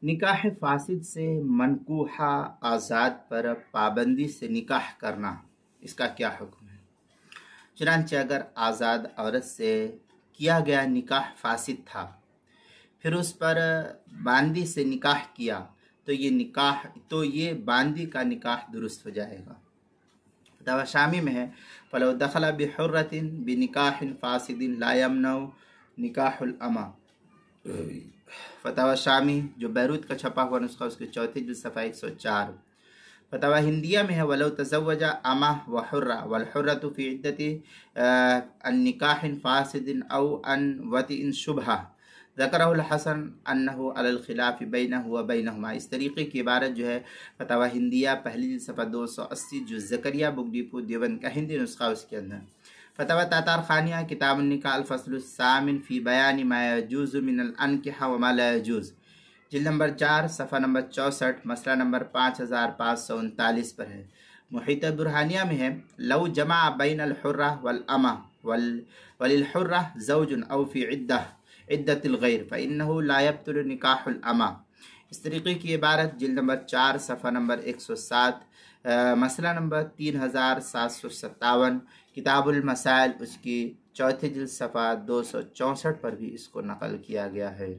نکاح فاسد سے منکوحہ آزاد پر پابندی سے نکاح کرنا، اس کا کیا حکم ہے؟ چنانچہ اگر آزاد عورت سے کیا گیا نکاح فاسد تھا، پھر اس پر باندی سے نکاح کیا تو یہ باندی کا نکاح درست ہو جائے گا۔ فتاوی شامی میں ہے فلو دخل بحرۃ بنکاح فاسد لا یمنع نکاح الامہ۔ فتاوی شامی جو بیروت کا چھپا ہوا نسخہ، اس کے چوتھی جلد صفحہ 104۔ فتاوی ہندیہ میں ہے ولو تزوج امہ وحرہ والحرۃ فی عدۃ عن نکاح فاسد او عن وطئ شبہہ ذکرہ الحسن انہ علی الخلاف بینہ و بینہما۔ اس طریقے کی عبارت جو ہے فتاوی ہندیہ پہلی جلد صفحہ 280 جو زکریہ بک ڈپو دیوبند کا ہندی نسخہ، اس کے اندر۔ فتاوی تاتار خانیہ کتاب النکاح الفصل الثامن فی بیان ما یجوز من الانکحہ وما لا یجوز، جلد نمبر 4 صفحہ نمبر 64 مسئلہ نمبر 5539 پر ہے۔ محیط برہانیہ میں ہے لو جمع بین الحرہ والامہ وللحرہ زوج او فی عدت الغیر فإنه لا يبطل نکاح الامہ۔ اس طریقے کی عبارت جلد نمبر 4 صفحہ نمبر 107 مسئلہ نمبر 3757 کتاب المسائل، اس کی چوتھی جلد صفحہ 264 پر بھی اس کو نقل کیا گیا ہے۔